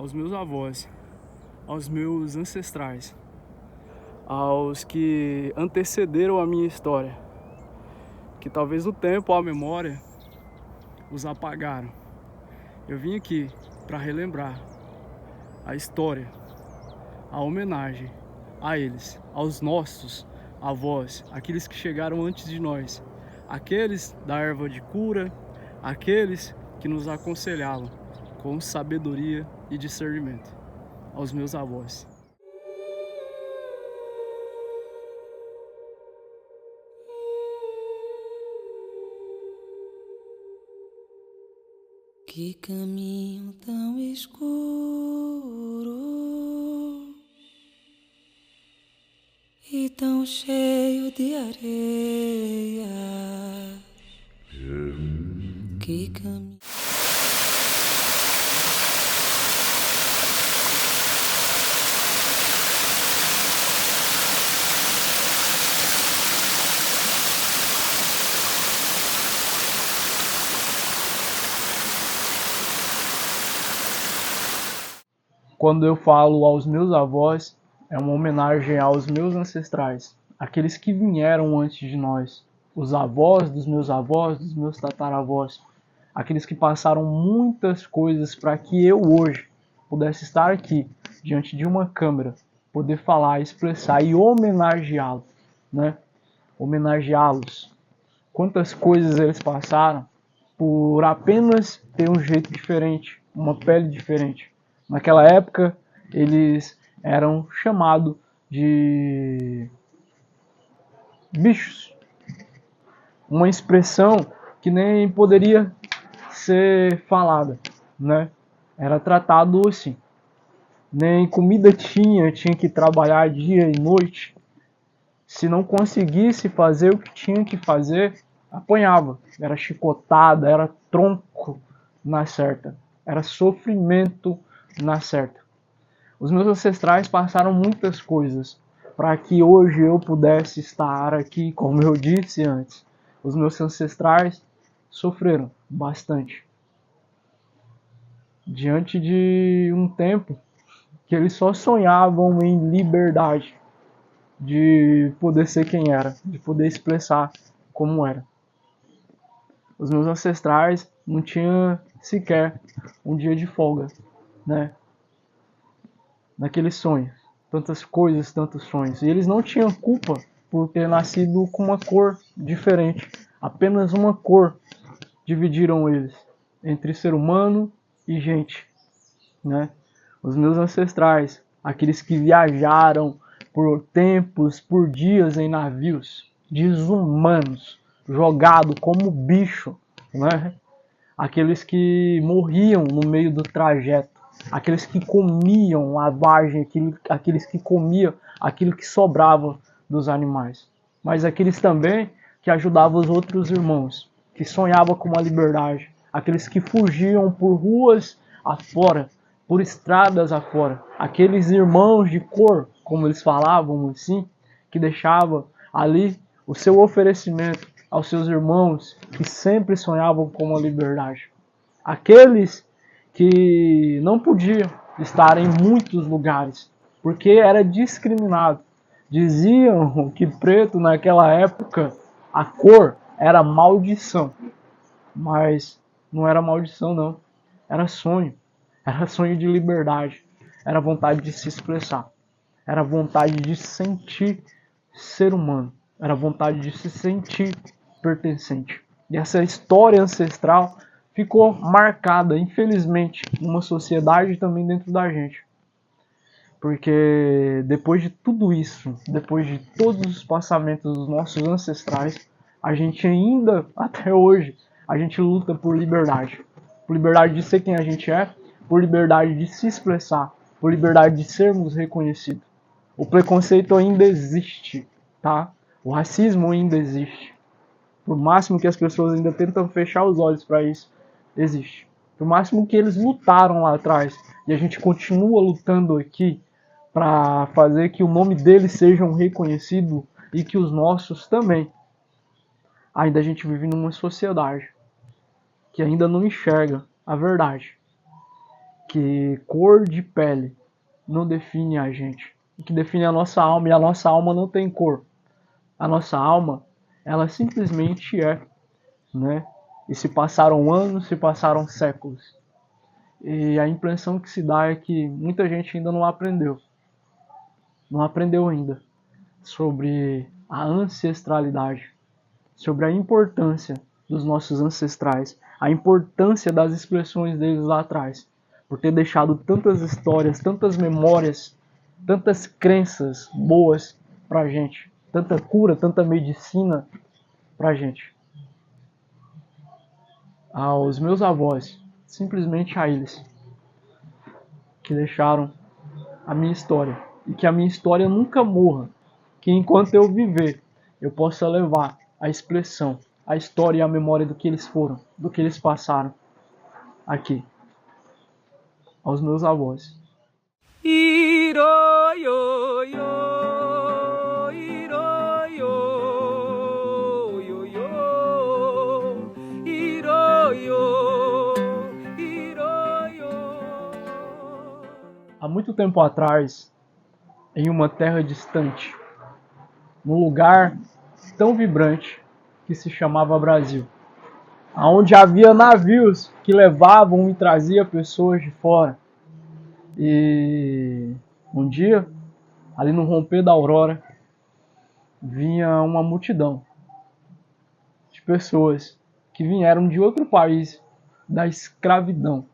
aos meus avós, aos meus ancestrais, aos que antecederam a minha história, que talvez o tempo ou a memória os apagaram. Eu vim aqui para relembrar a história, a homenagem a eles, aos nossos avós, aqueles que chegaram antes de nós, aqueles da erva de cura, aqueles que nos aconselhavam com sabedoria e discernimento, aos meus avós. Que caminho tão escuro e tão cheio de areia. Que caminho. Quando eu falo aos meus avós, é uma homenagem aos meus ancestrais, aqueles que vieram antes de nós, os avós, dos meus tataravós, aqueles que passaram muitas coisas para que eu hoje pudesse estar aqui, diante de uma câmera, poder falar, expressar e homenageá-los, né? Homenageá-los. Quantas coisas eles passaram por apenas ter um jeito diferente, uma pele diferente. Naquela época, eles eram chamados de bichos. Uma expressão que nem poderia ser falada, né? Era tratado assim. Nem comida tinha que trabalhar dia e noite. Se não conseguisse fazer o que tinha que fazer, apanhava. Era chicotada, era tronco na certa. Era sofrimento na certa. Os meus ancestrais passaram muitas coisas para que hoje eu pudesse estar aqui, como eu disse antes. Os meus ancestrais sofreram bastante. Diante de um tempo que eles só sonhavam em liberdade, de poder ser quem era, de poder expressar como era. Os meus ancestrais não tinham sequer um dia de folga, né? Naqueles sonhos, tantas coisas, tantos sonhos. E eles não tinham culpa por ter nascido com uma cor diferente. Apenas uma cor dividiram eles entre ser humano e gente, né? Os meus ancestrais, aqueles que viajaram por tempos, por dias em navios, desumanos, jogados como bicho, né? Aqueles que morriam no meio do trajeto, aqueles que comiam a vagem, aqueles que comiam aquilo que sobrava dos animais, mas aqueles também que ajudavam os outros irmãos, que sonhavam com uma liberdade, aqueles que fugiam por ruas afora, por estradas afora, aqueles irmãos de cor, como eles falavam assim, que deixavam ali o seu oferecimento aos seus irmãos que sempre sonhavam com uma liberdade. Aqueles que não podiam estar em muitos lugares, porque era discriminado. Diziam que preto naquela época, a cor era maldição. Mas não era maldição não, era sonho. Era sonho de liberdade, era vontade de se expressar, era vontade de sentir ser humano, era vontade de se sentir pertencente. E essa história ancestral ficou marcada, infelizmente, numa sociedade também dentro da gente. Porque depois de tudo isso, depois de todos os passamentos dos nossos ancestrais, a gente ainda, até hoje, a gente luta por liberdade. Por liberdade de ser quem a gente é, por liberdade de se expressar, por liberdade de sermos reconhecidos. O preconceito ainda existe, tá? O racismo ainda existe. Por máximo que as pessoas ainda tentam fechar os olhos para isso, existe. Por máximo que eles lutaram lá atrás, e a gente continua lutando aqui para fazer que o nome deles seja reconhecido e que os nossos também. Ainda a gente vive numa sociedade que ainda não enxerga a verdade. que cor de pele não define a gente. O que define a nossa alma, e a nossa alma não tem cor. A nossa alma, ela simplesmente é, né? E se passaram anos, se passaram séculos. E a impressão que se dá é que muita gente ainda não aprendeu. Não aprendeu ainda sobre a ancestralidade, sobre a importância dos nossos ancestrais, a importância das expressões deles lá atrás, por ter deixado tantas histórias, tantas memórias, tantas crenças boas pra gente, tanta cura, tanta medicina pra gente. Aos meus avós, simplesmente a eles, que deixaram a minha história, e que a minha história nunca morra, que enquanto eu viver, eu possa levar a expressão, a história e a memória do que eles foram, do que eles passaram aqui, aos meus avós. Há muito tempo atrás, em uma terra distante, num lugar tão vibrante que se chamava Brasil, onde havia navios que levavam e traziam pessoas de fora. E um dia, ali no romper da aurora, vinha uma multidão de pessoas que vieram de outro país, da escravidão.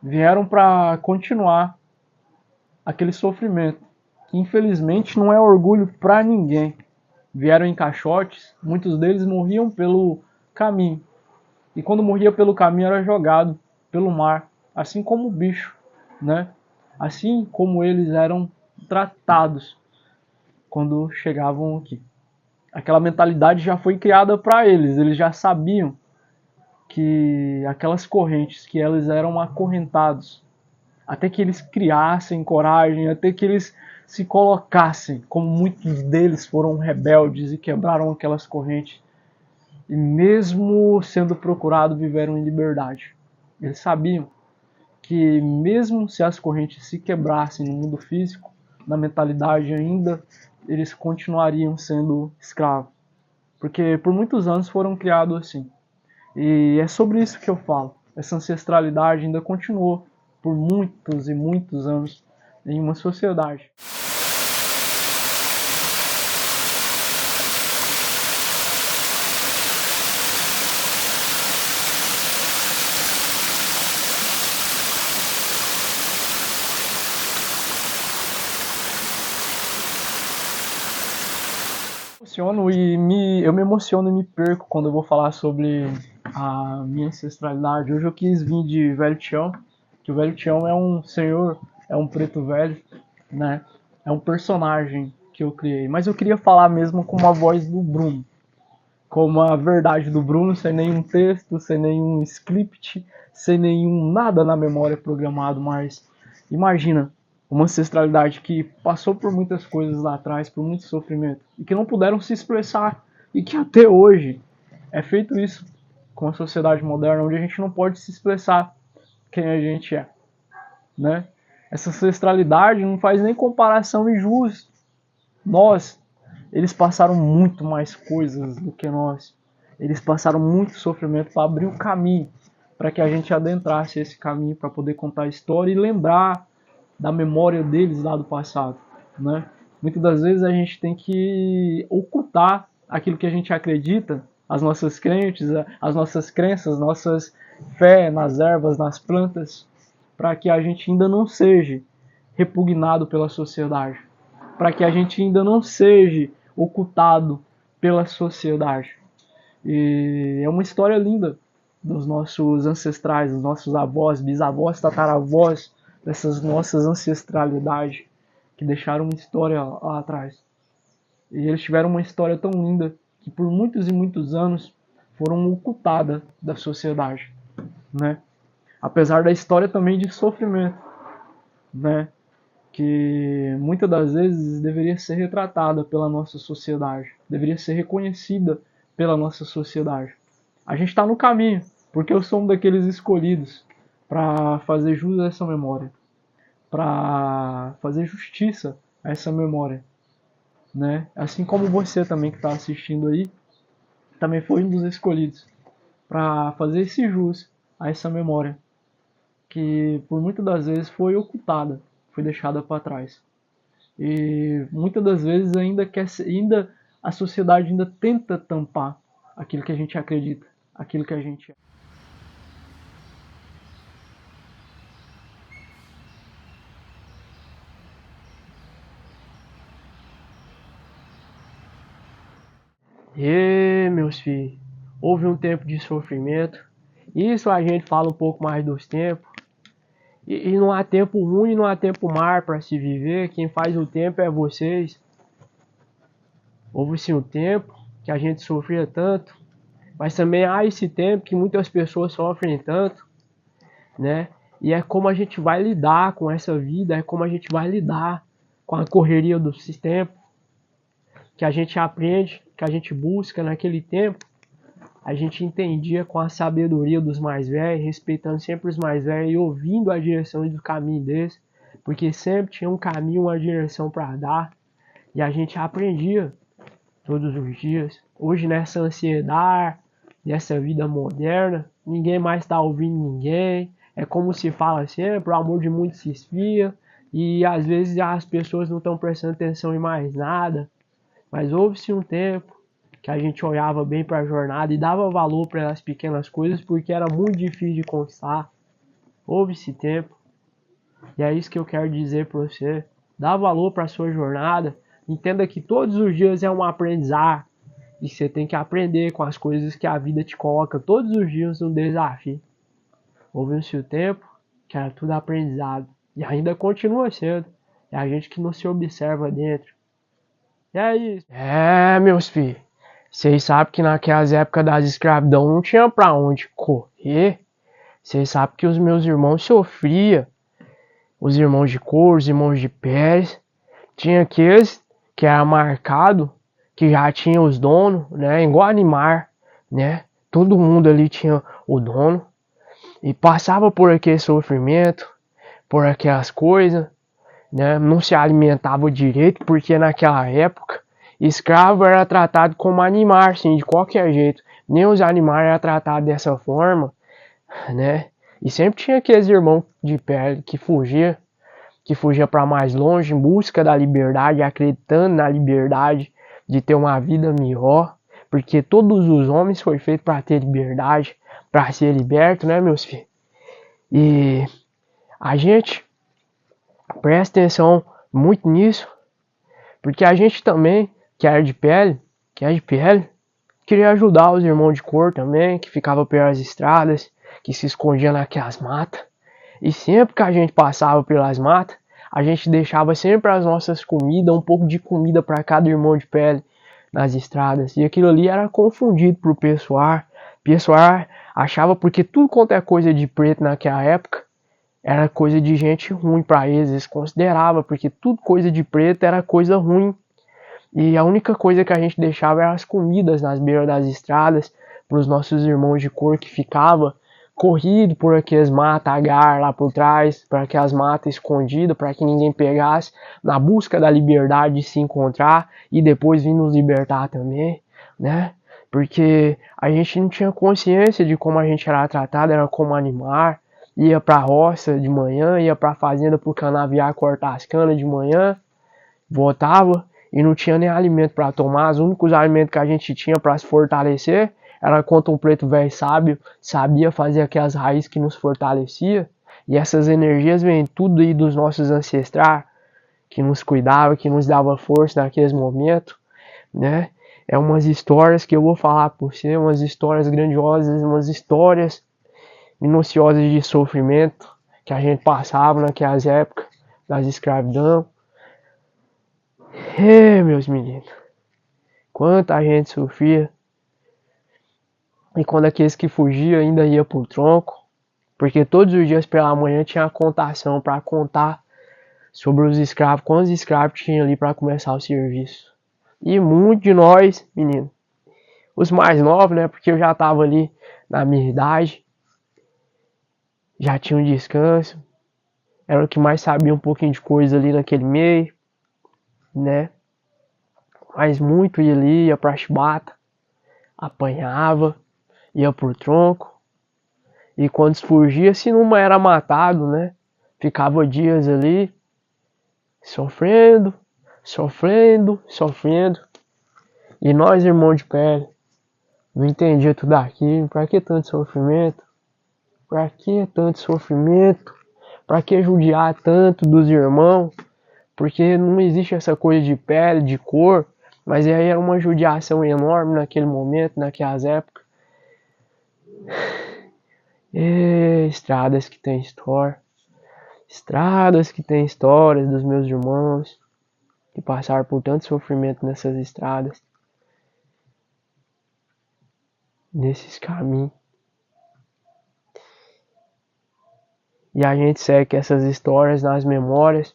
Vieram para continuar aquele sofrimento, que infelizmente não é orgulho para ninguém. Vieram em caixotes, muitos deles morriam pelo caminho. E quando morria pelo caminho era jogado pelo mar, assim como o bicho, né? Assim como eles eram tratados quando chegavam aqui. Aquela mentalidade já foi criada para eles já sabiam que aquelas correntes, que eles eram acorrentados, até que eles criassem coragem, até que eles se colocassem, como muitos deles foram rebeldes e quebraram aquelas correntes, e mesmo sendo procurados, viveram em liberdade. Eles sabiam que mesmo se as correntes se quebrassem no mundo físico, na mentalidade ainda, eles continuariam sendo escravos. Porque por muitos anos foram criados assim. E é sobre isso que eu falo. Essa ancestralidade ainda continuou por muitos e muitos anos em uma sociedade. Eu me emociono e me perco quando eu vou falar sobre a minha ancestralidade. Hoje eu quis vir de Velho Tião, que o Velho Tião é um senhor, é um preto velho, né? É um personagem que eu criei. Mas eu queria falar mesmo com a voz do Bruno, como a verdade do Bruno, sem nenhum texto, sem nenhum script, sem nenhum nada na memória programado. Mas imagina uma ancestralidade que passou por muitas coisas lá atrás, por muito sofrimento, e que não puderam se expressar, e que até hoje é feito isso com a sociedade moderna, onde a gente não pode se expressar quem a gente é, né? Essa ancestralidade não faz nem comparação injusta. Eles passaram muito mais coisas do que nós. Eles passaram muito sofrimento para abrir o caminho, para que a gente adentrasse esse caminho, para poder contar a história e lembrar da memória deles lá do passado, né? Muitas das vezes a gente tem que ocultar aquilo que a gente acredita, as nossas crenças, nossas fé nas ervas, nas plantas, para que a gente ainda não seja repugnado pela sociedade, para que a gente ainda não seja ocultado pela sociedade. E é uma história linda dos nossos ancestrais, dos nossos avós, bisavós, tataravós, dessas nossas ancestralidades que deixaram uma história lá atrás. E eles tiveram uma história tão linda que por muitos e muitos anos foram ocultadas da sociedade, né? Apesar da história também de sofrimento, né? Que muitas das vezes deveria ser retratada pela nossa sociedade, deveria ser reconhecida pela nossa sociedade. A gente está no caminho, porque eu sou um daqueles escolhidos para fazer jus a essa memória, para fazer justiça a essa memória, né? Assim como você também que está assistindo aí, também foi um dos escolhidos para fazer esse jus a essa memória que por muitas das vezes foi ocultada, foi deixada para trás. E muitas das vezes ainda a sociedade ainda tenta tampar aquilo que a gente acredita, aquilo que a gente é. E meus filhos, houve um tempo de sofrimento. Isso a gente fala um pouco mais dos tempos. E não há tempo ruim, não há tempo mar para se viver. Quem faz o tempo é vocês. Houve sim um tempo que a gente sofria tanto, mas também há esse tempo que muitas pessoas sofrem tanto, né? E é como a gente vai lidar com essa vida, é como a gente vai lidar com a correria do sistema, que a gente aprende, que a gente busca naquele tempo. A gente entendia com a sabedoria dos mais velhos, respeitando sempre os mais velhos e ouvindo a direção do caminho deles, porque sempre tinha um caminho, uma direção para dar, e a gente aprendia todos os dias. Hoje, nessa ansiedade, nessa vida moderna, ninguém mais está ouvindo ninguém. É como se fala sempre, o amor de muitos se esfria, e às vezes as pessoas não estão prestando atenção em mais nada. Mas houve-se um tempo que a gente olhava bem para a jornada e dava valor para as pequenas coisas, porque era muito difícil de conquistar. Houve esse tempo, e é isso que eu quero dizer para você. Dá valor para a sua jornada, entenda que todos os dias é um aprendizado, e você tem que aprender com as coisas que a vida te coloca todos os dias um desafio. Houve-se o tempo que era tudo aprendizado, e ainda continua sendo. É a gente que não se observa dentro. E é isso. É, meus filhos. Vocês sabem que naquelas épocas das escravidão não tinha pra onde correr. Vocês sabem que os meus irmãos sofriam. Os irmãos de cor, os irmãos de pele. Tinha aqueles que era marcado, que já tinha os donos, né? Igual animar, né? Todo mundo ali tinha o dono. E passava por aquele sofrimento, por aquelas coisas, né? Não se alimentava direito, porque naquela época escravo era tratado como animal, assim, de qualquer jeito. Nem os animais eram tratados dessa forma, né? E sempre tinha aqueles irmãos de pele que fugia para mais longe em busca da liberdade, acreditando na liberdade de ter uma vida melhor, porque todos os homens foram feitos para ter liberdade, para ser liberto, né, meus filhos? E a gente presta atenção muito nisso, porque a gente também que é de pele, queria ajudar os irmãos de cor também, que ficavam pelas estradas, que se escondiam naquelas matas. E sempre que a gente passava pelas matas, a gente deixava sempre as nossas comidas, um pouco de comida para cada irmão de pele nas estradas. E aquilo ali era confundido pro pessoal. O pessoal achava, porque tudo quanto é coisa de preto naquela época, era coisa de gente ruim para eles. Eles consideravam, porque tudo coisa de preto era coisa ruim. E a única coisa que a gente deixava eram as comidas nas beiras das estradas para os nossos irmãos de cor que ficava corrido por aqueles matagar lá por trás, para aquelas matas escondidas, para que ninguém pegasse, na busca da liberdade de se encontrar e depois vir nos libertar também, né? Porque a gente não tinha consciência de como a gente era tratado, era como animar, ia para a roça de manhã, ia para a fazenda pro canaviar cortar as canas de manhã, voltava e não tinha nem alimento para tomar. Os únicos alimentos que a gente tinha para se fortalecer era quando um preto velho sábio sabia fazer aquelas raízes que nos fortalecia. E essas energias vêm tudo aí dos nossos ancestrais, que nos cuidava, que nos dava força naqueles momentos, né? É umas histórias que eu vou falar por você, umas histórias grandiosas, umas histórias minuciosas de sofrimento que a gente passava naquelas épocas das escravidão. Meus meninos, quanta gente sofria. E quando aqueles que fugiam ainda ia pro tronco, porque todos os dias pela manhã tinha a contação para contar sobre os escravos, quantos escravos tinha ali para começar o serviço. E muitos de nós, meninos, os mais novos, né, porque eu já tava ali na minha idade, já tinha um descanso, era o que mais sabia um pouquinho de coisa ali naquele meio, né? Mas muito ia ali, ia pra chibata, apanhava, ia pro tronco, e quando fugia, se não era matado, né? Ficava dias ali, sofrendo, sofrendo. E nós, irmão de pele, não entendia tudo aquilo. Pra que tanto sofrimento? Pra que tanto sofrimento? Pra que judiar tanto dos irmãos? Porque não existe essa coisa de pele, de cor. Mas aí era uma judiação enorme naquele momento, naquelas épocas. E estradas que tem história. Estradas que tem histórias dos meus irmãos que passaram por tanto sofrimento nessas estradas. Nesses caminhos. E a gente segue essas histórias nas memórias.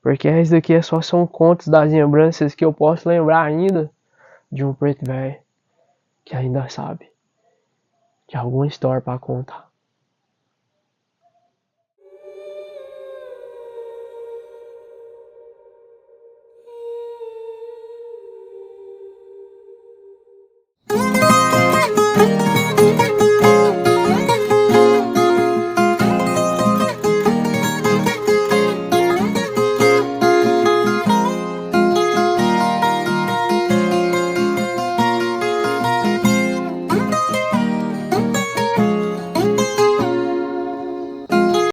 Porque isso daqui só são contos das lembranças que eu posso lembrar ainda de um preto velho que ainda sabe de alguma história para contar.